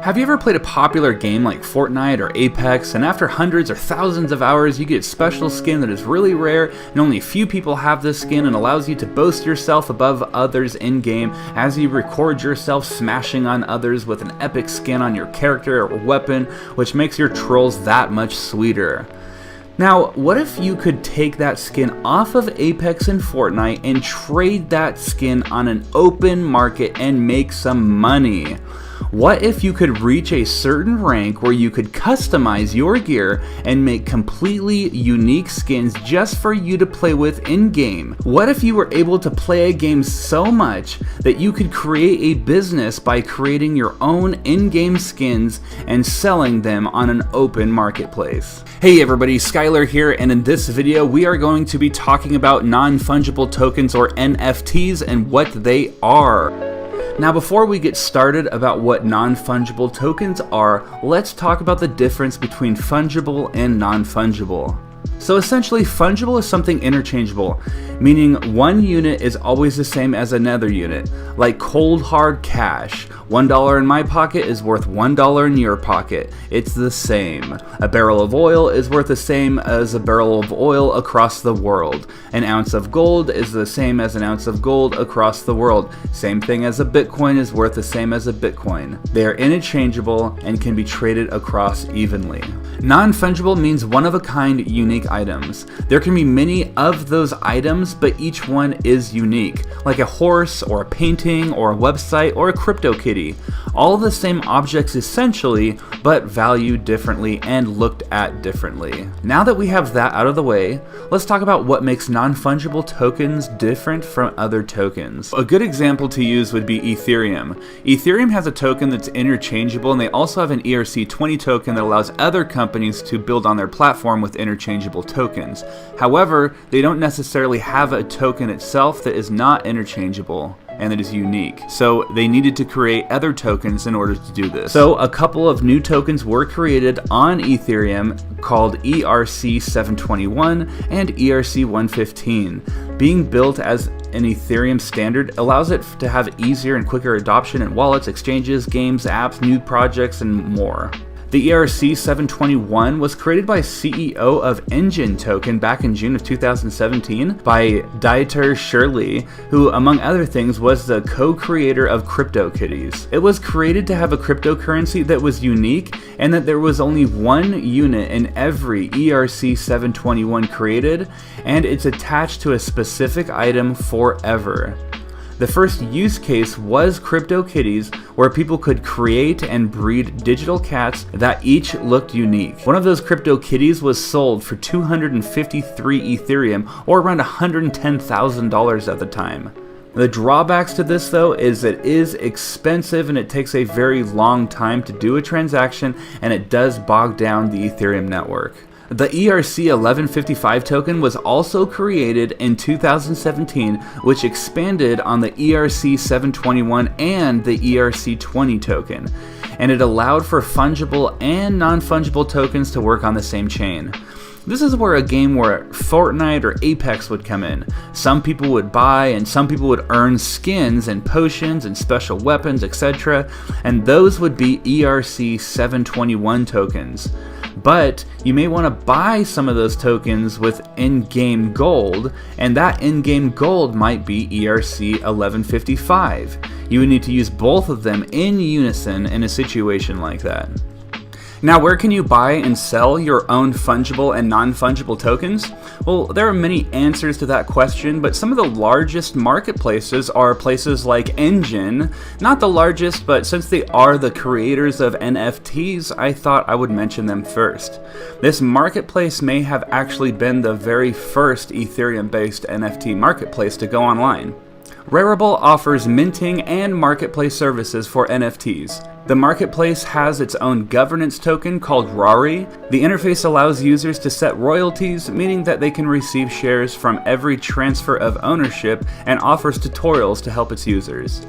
Have you ever played a popular game like Fortnite or Apex, and after hundreds or thousands of hours you get a special skin that is really rare and only a few people have this skin and allows you to boast yourself above others in-game as you record yourself smashing on others with an epic skin on your character or weapon, which makes your trolls that much sweeter? Now, what if you could take that skin off of Apex and Fortnite and trade that skin on an open market and make some money? What if you could reach a certain rank where you could customize your gear and make completely unique skins just for you to play with in-game? What if you were able to play a game so much that you could create a business by creating your own in-game skins and selling them on an open marketplace? Hey everybody, Skylar here, and in this video we are going to be talking about non-fungible tokens, or NFTs, and what they are. Now, before we get started about what non-fungible tokens are, let's talk about the difference between fungible and non-fungible. So essentially, fungible is something interchangeable, meaning one unit is always the same as another unit, like cold hard cash. $1 in my pocket is worth $1 in your pocket. It's the same. A barrel of oil is worth the same as a barrel of oil across the world. An ounce of gold is the same as an ounce of gold across the world. Same thing as a Bitcoin is worth the same as a Bitcoin. They are interchangeable and can be traded across evenly. Non-fungible means one-of-a-kind unique items. There can be many of those items, but each one is unique, like a horse or a painting or a website or a CryptoKitty. All the same objects essentially, but valued differently and looked at differently. Now that we have that out of the way, let's talk about what makes non-fungible tokens different from other tokens. A good example to use would be Ethereum. Ethereum has a token that's interchangeable, and they also have an ERC20 token that allows other companies to build on their platform with interchangeable tokens. However, they don't necessarily have a token itself that is not interchangeable and that is unique. So they needed to create other tokens in order to do this. So a couple of new tokens were created on Ethereum called ERC721 and ERC115. Being built as an Ethereum standard allows it to have easier and quicker adoption in wallets, exchanges, games, apps, new projects, and more. The ERC721 was created by CEO of Engine Token back in June of 2017 by Dieter Shirley, who among other things was the co-creator of CryptoKitties. It was created to have a cryptocurrency that was unique and that there was only one unit in every ERC721 created, and it's attached to a specific item forever. The first use case was CryptoKitties, where people could create and breed digital cats that each looked unique. One of those CryptoKitties was sold for 253 Ethereum, or around $110,000 at the time. The drawbacks to this, though, is it is expensive and it takes a very long time to do a transaction, and it does bog down the Ethereum network. The ERC1155 token was also created in 2017, which expanded on the ERC721 and the ERC20 token, and it allowed for fungible and non-fungible tokens to work on the same chain. This is where a game where Fortnite or Apex would come in. Some people would buy and some people would earn skins and potions and special weapons, etc., and those would be ERC721 tokens. But you may want to buy some of those tokens with in-game gold, and that in-game gold might be ERC1155. You would need to use both of them in unison in a situation like that. Now, where can you buy and sell your own fungible and non-fungible tokens? Well, there are many answers to that question, but some of the largest marketplaces are places like Engine. Not the largest, but since they are the creators of NFTs, I thought I would mention them first. This marketplace may have actually been the very first Ethereum-based NFT marketplace to go online. Rarible offers minting and marketplace services for NFTs. The marketplace has its own governance token called Rari. The interface allows users to set royalties, meaning that they can receive shares from every transfer of ownership, and offers tutorials to help its users.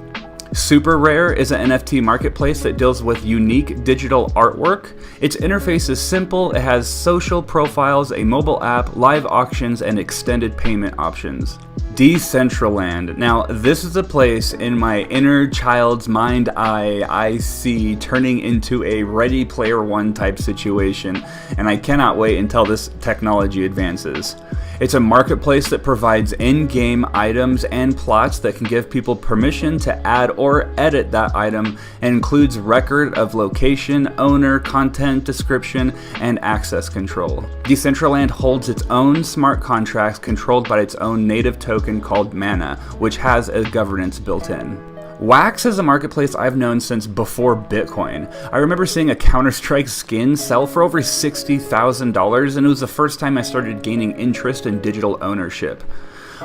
Super Rare is an NFT marketplace that deals with unique digital artwork. Its interface is simple, it has social profiles, a mobile app, live auctions, and extended payment options. Decentraland. Now, this is a place in my inner child's mind eye I see turning into a Ready Player One type situation, and I cannot wait until this technology advances. It's a marketplace that provides in-game items and plots that can give people permission to add or edit that item, and includes record of location, owner, content description, and access control. Decentraland holds its own smart contracts controlled by its own native token called Mana, which has a governance built in. Wax is a marketplace I've known since before Bitcoin. I remember seeing a Counter-Strike skin sell for over $60,000, and it was the first time I started gaining interest in digital ownership.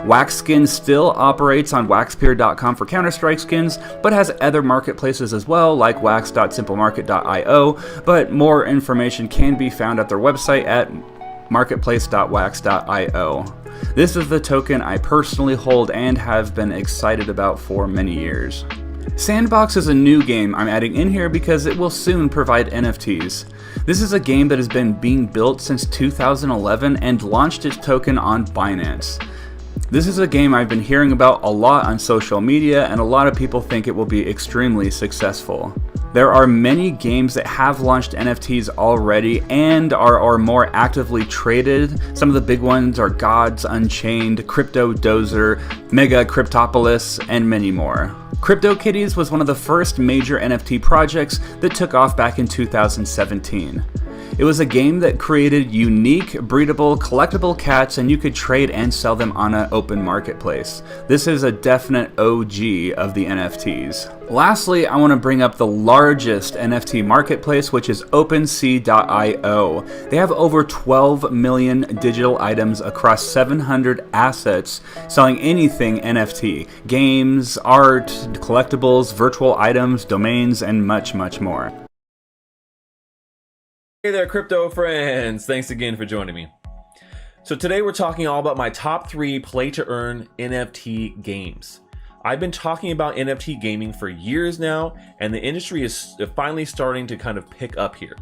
Wax Skin still operates on waxpeer.com for Counter-Strike skins, but has other marketplaces as well, like wax.simplemarket.io, but more information can be found at their website at marketplace.wax.io. This is the token I personally hold and have been excited about for many years. Sandbox is a new game I'm adding in here because it will soon provide NFTs. This is a game that has been being built since 2011 and launched its token on Binance. This is a game I've been hearing about a lot on social media, and a lot of people think it will be extremely successful. There are many games that have launched NFTs already and are more actively traded. Some of the big ones are Gods Unchained, Crypto Dozer, Mega Cryptopolis, and many more. CryptoKitties was one of the first major NFT projects that took off back in 2017. It was a game that created unique, breedable, collectible cats, and you could trade and sell them on an open marketplace. This is a definite OG of the NFTs. Lastly, I want to bring up the largest NFT marketplace, which is OpenSea.io. They have over 12 million digital items across 700 assets, selling anything NFT: games, art, collectibles, virtual items, domains, and much, much more. Hey there, crypto friends! Thanks again for joining me. So today we're talking all about my top 3 play-to-earn NFT games. I've been talking about NFT gaming for years now, and the industry is finally starting to kind of pick up here.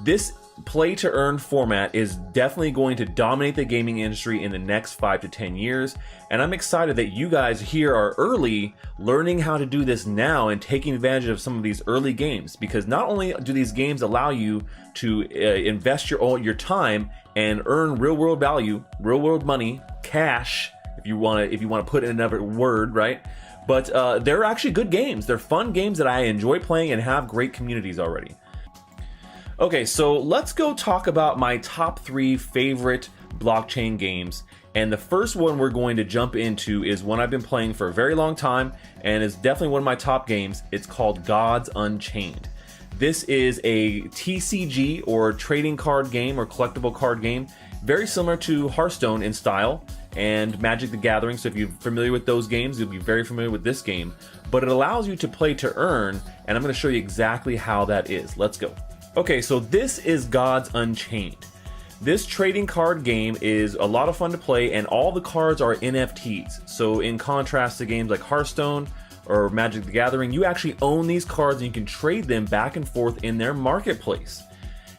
This play-to-earn format is definitely going to dominate the gaming industry in the next 5 to 10 years, and I'm excited that you guys here are early learning how to do this now and taking advantage of some of these early games, because not only do these games allow you to invest your time and earn real-world value, real-world money, cash, if you want to put in another word, right? But they're actually good games. They're fun games that I enjoy playing and have great communities already. Okay, so let's go talk about my top 3 favorite blockchain games. And the first one we're going to jump into is one I've been playing for a very long time, and is definitely one of my top games. It's called Gods Unchained. This is a TCG, or trading card game, or collectible card game, very similar to Hearthstone in style and Magic the Gathering. So if you're familiar with those games, you'll be very familiar with this game. But it allows you to play to earn, and I'm going to show you exactly how that is. Let's go. Okay, so this is Gods Unchained. This trading card game is a lot of fun to play, and all the cards are NFTs. So in contrast to games like Hearthstone or Magic the Gathering, you actually own these cards and you can trade them back and forth in their marketplace.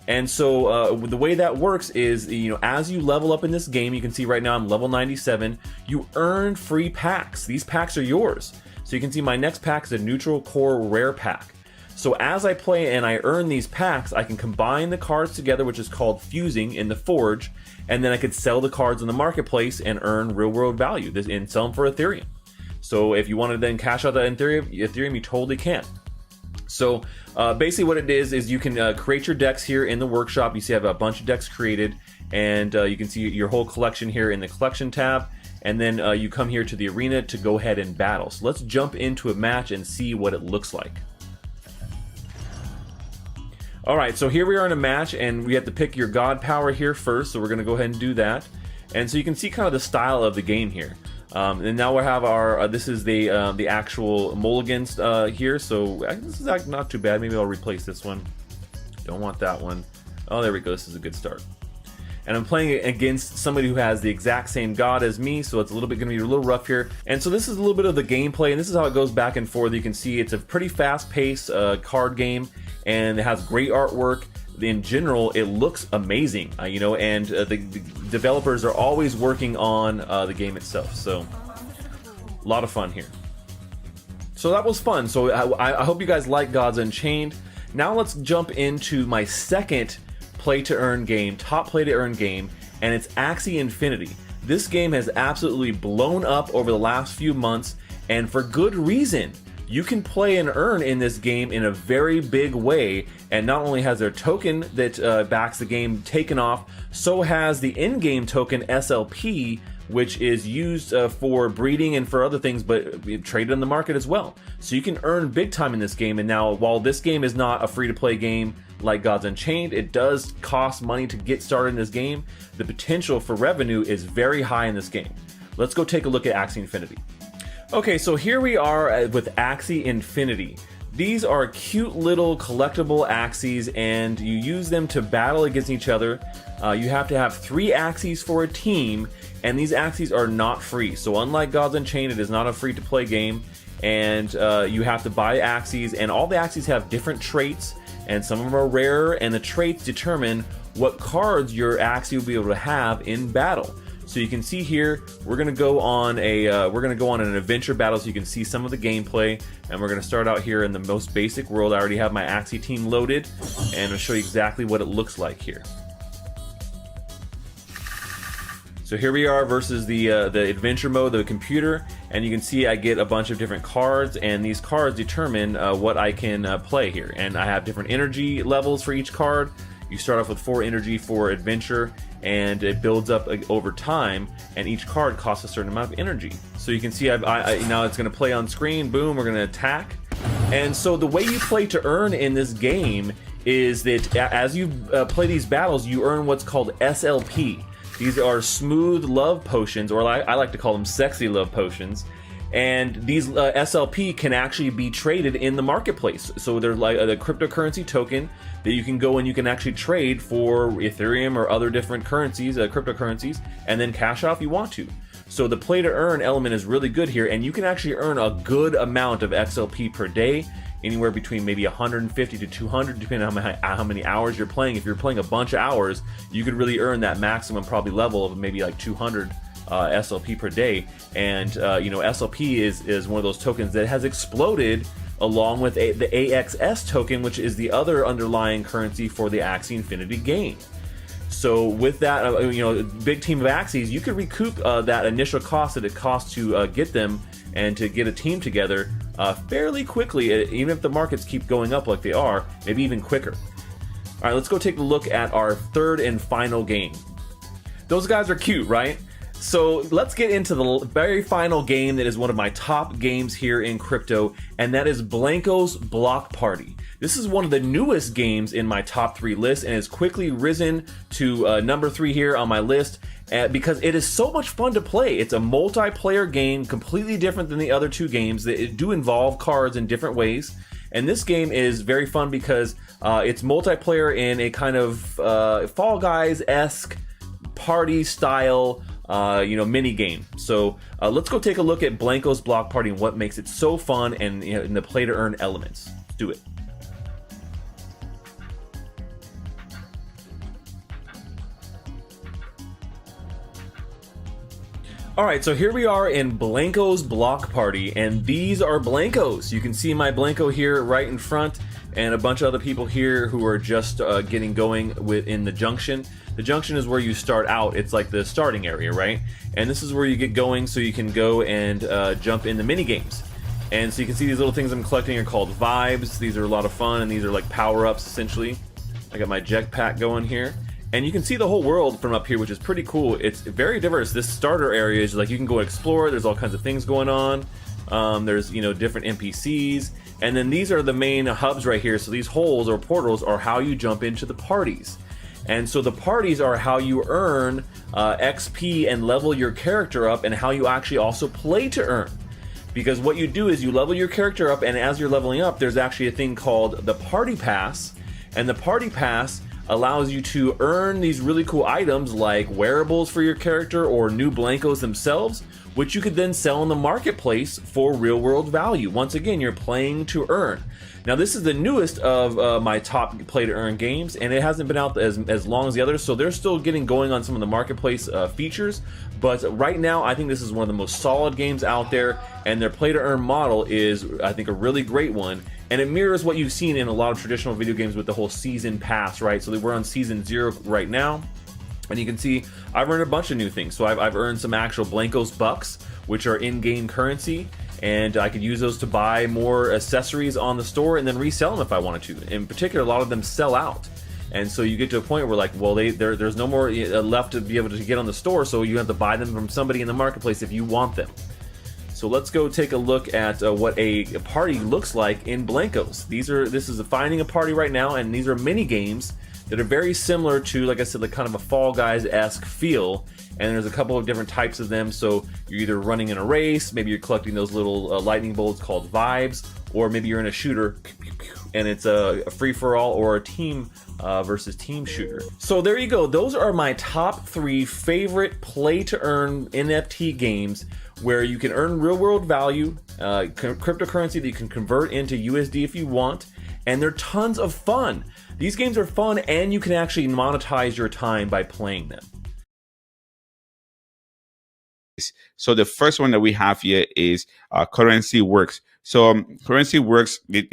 And so the way that works is, as you level up in this game, you can see right now I'm level 97, you earn free packs. These packs are yours. So you can see my next pack is a neutral core rare pack. So as I play and I earn these packs, I can combine the cards together, which is called fusing in the Forge, and then I could sell the cards in the marketplace and earn real-world value and sell them for Ethereum. So if you want to then cash out that Ethereum, you totally can. So basically what it is you can create your decks here in the workshop. You see I have a bunch of decks created, and you can see your whole collection here in the collection tab, and then you come here to the arena to go ahead and battle. So let's jump into a match and see what it looks like. Alright, so here we are in a match, and we have to pick your god power here first, so we're going to go ahead and do that. And so you can see kind of the style of the game here. And now we have our, this is the actual mulligans here, so this is not too bad. Maybe I'll replace this one. Don't want that one. Oh, there we go, this is a good start. and I'm playing against somebody who has the exact same god as me, so it's a little bit going to be a little rough here. And so this is a little bit of the gameplay, and this is how it goes back and forth. You can see it's a pretty fast-paced card game, and it has great artwork. In general, it looks amazing, and the developers are always working on the game itself, so a lot of fun here. So that was fun. So I hope you guys like Gods Unchained. Now let's jump into my second play-to-earn game, top play-to-earn game, and it's Axie Infinity. This game has absolutely blown up over the last few months, and for good reason. You can play and earn in this game in a very big way, and not only has their token that backs the game taken off, so has the in-game token SLP, which is used for breeding and for other things, but traded in the market as well. So you can earn big time in this game. And now, while this game is not a free-to-play game like Gods Unchained, it does cost money to get started in this game. The potential for revenue is very high in this game. Let's go take a look at Axie Infinity. Okay, so here we are with Axie Infinity. These are cute little collectible Axies, and you use them to battle against each other. You have to have 3 Axies for a team, and these Axies are not free. So unlike Gods Unchained, it is not a free-to-play game, and you have to buy Axies, and all the Axies have different traits, and some of them are rarer, and the traits determine what cards your Axie will be able to have in battle. So you can see here, we're gonna go on an adventure battle, so you can see some of the gameplay. And we're gonna start out here in the most basic world. I already have my Axie team loaded, and I'll show you exactly what it looks like here. So here we are versus the adventure mode, the computer, and you can see I get a bunch of different cards, and these cards determine what I can play here. And I have different energy levels for each card. You start off with 4 energy for adventure, and it builds up over time, and each card costs a certain amount of energy. So you can see now it's going to play on screen. Boom, we're going to attack. And so the way you play to earn in this game is that as you play these battles, you earn what's called SLP. These are smooth love potions, or I like to call them sexy love potions. And these SLP can actually be traded in the marketplace. So they're like a cryptocurrency token that you can go and you can actually trade for Ethereum or other different currencies, cryptocurrencies, and then cash out if you want to. So the play to earn element is really good here, and you can actually earn a good amount of XLP per day, anywhere between maybe 150 to 200, depending on how many hours you're playing. If you're playing a bunch of hours, you could really earn that maximum probably level of maybe like 200 SLP per day. And SLP is one of those tokens that has exploded along with the AXS token, which is the other underlying currency for the Axie Infinity game. So with that, big team of Axies, you could recoup that initial cost that it costs to get them and to get a team together fairly quickly, even if the markets keep going up like they are, maybe even quicker. All right, let's go take a look at our third and final game. Those guys are cute, right? So let's get into the very final game that is one of my top games here in crypto, and that is Blanco's Block Party. This is one of the newest games in my top 3 list, and has quickly risen to number 3 here on my list because it is so much fun to play. It's a multiplayer game, completely different than the other 2 games that do involve cards in different ways. And this game is very fun because it's multiplayer in a kind of Fall Guys-esque party style mini game. So let's go take a look at Blanco's Block Party and what makes it so fun, and in the play to earn elements. Let's do it. Alright, so here we are in Blanco's Block Party, and these are Blancos. You can see my Blanco here right in front, and a bunch of other people here who are just getting going in the junction. The junction is where you start out. It's like the starting area, right? And this is where you get going, so you can go and jump in the mini games. And so you can see these little things I'm collecting are called vibes. These are a lot of fun, and these are like power-ups essentially. I got my jetpack going here. And you can see the whole world from up here, which is pretty cool. It's very diverse. This starter area is like you can go explore. There's all kinds of things going on. There's different NPCs, and then these are the main hubs right here. So these holes or portals are how you jump into the parties. And so the parties are how you earn XP and level your character up, and how you actually also play to earn. Because what you do is you level your character up, and as you're leveling up, there's actually a thing called the Party Pass, and the Party Pass allows you to earn these really cool items like wearables for your character or new blankos themselves, which you could then sell in the marketplace for real world value. Once again, you're playing to earn. Now, this is the newest of my top play to earn games, and it hasn't been out as long as the others, so they're still getting going on some of the marketplace features. But right now, I think this is one of the most solid games out there, and their play to earn model is, I think, a really great one. And it mirrors what you've seen in a lot of traditional video games with the whole season pass, right? So we're on season 0 right now. And you can see I've earned a bunch of new things. So I've earned some actual Blankos bucks, which are in-game currency, and I could use those to buy more accessories on the store and then resell them if I wanted to. In particular, a lot of them sell out. And so you get to a point where, like, well, there's no more left to be able to get on the store, so you have to buy them from somebody in the marketplace if you want them. So let's go take a look at what a party looks like in Blankos. This is finding a party right now, and these are mini games that are very similar to, like I said, like kind of a Fall Guys-esque feel. And there's a couple of different types of them. So you're either running in a race, maybe you're collecting those little lightning bolts called vibes, or maybe you're in a shooter and it's a free-for-all or a team versus team shooter. So there you go. Those are my top 3 favorite play-to-earn NFT games where you can earn real-world value, cryptocurrency that you can convert into USD if you want, and they're tons of fun. These games are fun, and you can actually monetize your time by playing them. So the first one that we have here is Currency Works. So Currency Works, they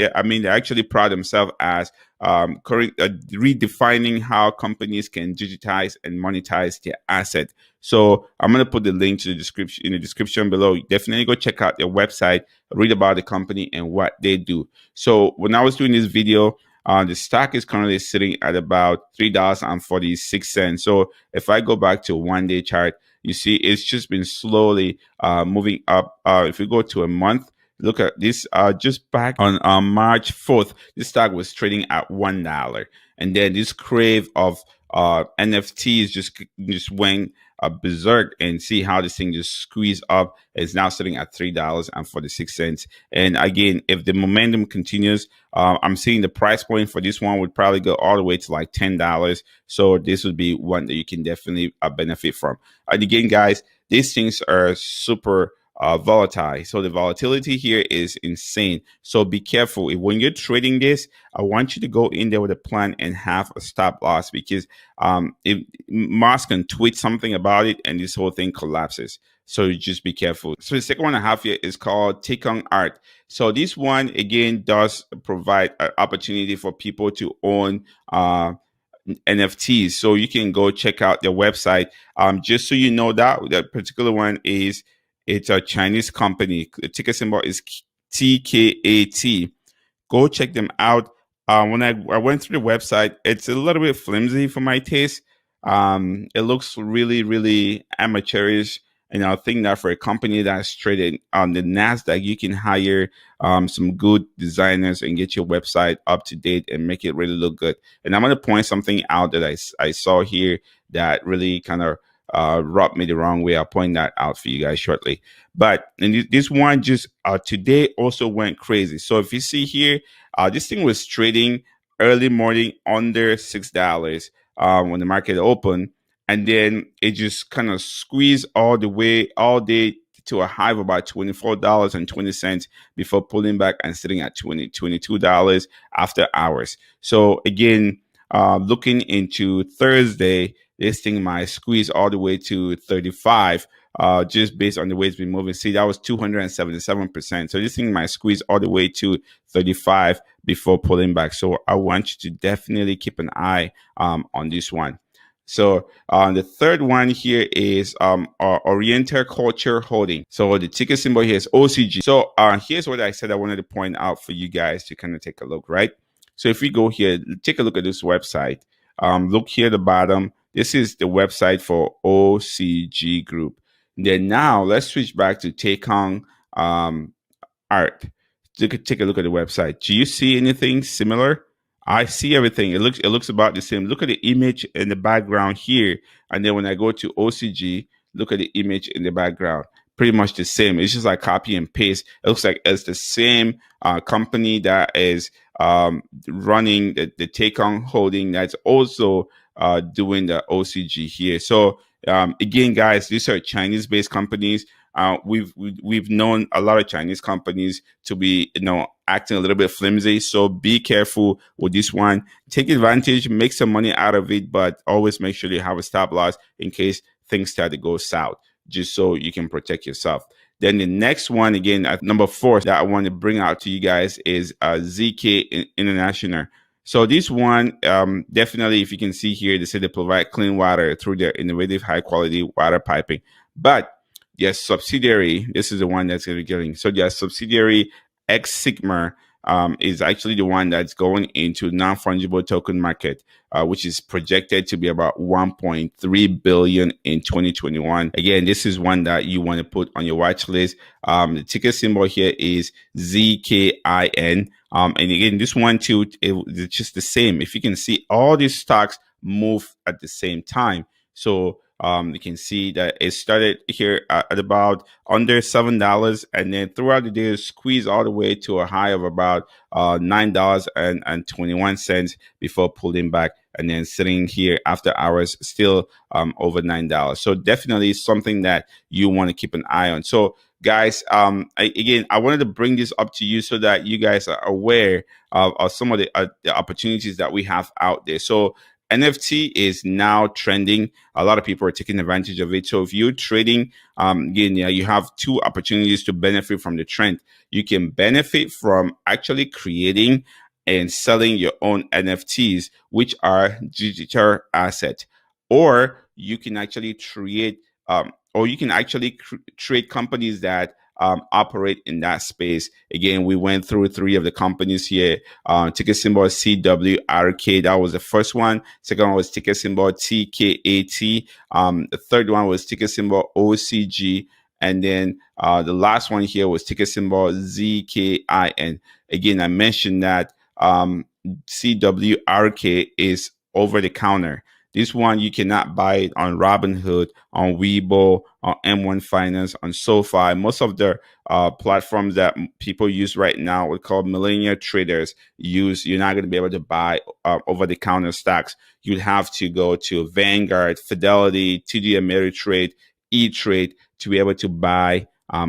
actually pride themselves as redefining how companies can digitize and monetize their asset. So I'm going to put the link to the description in the description below. Definitely go check out their website, read about the company and what they do. So when I was doing this video, the stock is currently sitting at about $3.46. So if I go back to a 1-day chart, you see it's just been slowly moving up. If we go to a month, look at this. Just back on March 4th, this stock was trading at $1, and then this crave of NFTs just went berserk, and see how this thing just squeezed up. It's now sitting at $3.46. And again, if the momentum continues, I'm seeing the price point for this one would probably go all the way to like $10. So this would be one that you can definitely benefit from. And again, guys, these things are super volatile. So the volatility here is insane. So be careful. When you're trading this, I want you to go in there with a plan and have a stop loss, because if Musk can tweet something about it and this whole thing collapses. So just be careful. So the second one I have here is called Take On Art. So this one, again, does provide an opportunity for people to own NFTs. So you can go check out their website. Just so you know, that particular one it's a Chinese company. The ticker symbol is TKAT. Go check them out. When I went through the website, it's a little bit flimsy for my taste. It looks really, really amateurish. And I think that for a company that's traded on the NASDAQ, you can hire some good designers and get your website up to date and make it really look good. And I'm going to point something out that I saw here that really kind of rubbed me the wrong way. I'll point that out for you guys shortly. But this one just today also went crazy. So if you see here, this thing was trading early morning under $6 when the market opened, and then it just kind of squeezed all day to a high of about $24.20 before pulling back and sitting at $22 after hours. So again, looking into Thursday, this thing might squeeze all the way to 35, just based on the way it's been moving. See, that was 277%. So this thing might squeeze all the way to 35 before pulling back. So I want you to definitely keep an eye on this one. So the third one here is Oriental Culture Holding. So the ticker symbol here is OCG. So here's what I said I wanted to point out for you guys to kind of take a look, right? So if we go here, take a look at this website. Look here at the bottom. This is the website for OCG Group. Then now let's switch back to Take On Art. Take a look at the website. Do you see anything similar? I see everything. It looks about the same. Look at the image in the background here. And then when I go to OCG, look at the image in the background. Pretty much the same. It's just like copy and paste. It looks like it's the same company that is running the Take-On holding that's also doing the OCG here. So again, guys, these are Chinese-based companies. We've known a lot of Chinese companies to be, acting a little bit flimsy. So be careful with this one. Take advantage, make some money out of it, but always make sure you have a stop loss in case things start to go south, just so you can protect yourself. Then the next one, again, at number 4 that I want to bring out to you guys is ZK International. So this one, definitely, if you can see here, they say they provide clean water through their innovative high-quality water piping. But their subsidiary, this is the one that's going to be getting. So their subsidiary, X Sigma, is actually the one that's going into non-fungible token market, which is projected to be about 1.3 billion in 2021. Again, this is one that you want to put on your watch list. The ticker symbol here is ZKIN. And again, this one too, it's just the same. If you can see, all these stocks move at the same time. So you can see that it started here at about under $7, and then throughout the day, squeezed all the way to a high of about $9.21 before pulling back, and then sitting here after hours still over $9. So definitely something that you want to keep an eye on. So guys, I wanted to bring this up to you so that you guys are aware of some of the opportunities that we have out there. So NFT is now trending. A lot of people are taking advantage of it. So if you're trading, you have 2 opportunities to benefit from the trend. You can benefit from actually creating and selling your own NFTs, which are digital assets, or you can actually trade companies that operate in that space. Again, we went through 3 of the companies here. Ticker symbol CWRK, that was the first one. Second one was ticker symbol TKAT. The third one was ticker symbol OCG. And then the last one here was ticker symbol ZKIN. Again, I mentioned that CWRK is over the counter. This one, you cannot buy it on Robinhood, on Weibo, on M1 Finance, on SoFi. Most of the platforms that people use right now, we call millennial traders, you're not going to be able to buy over-the-counter stocks. You'd have to go to Vanguard, Fidelity, TD Ameritrade, E-Trade to be able to buy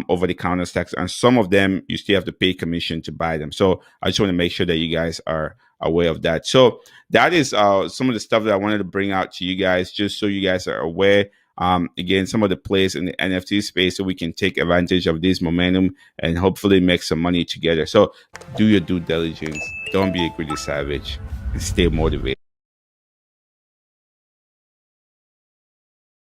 over-the-counter stocks. And some of them, you still have to pay commission to buy them. So I just want to make sure that you guys are aware of that. So that is some of the stuff that I wanted to bring out to you guys, just so you guys are aware. Again, some of the plays in the NFT space, so we can take advantage of this momentum and hopefully make some money together. So do your due diligence. Don't be a greedy savage, and stay motivated.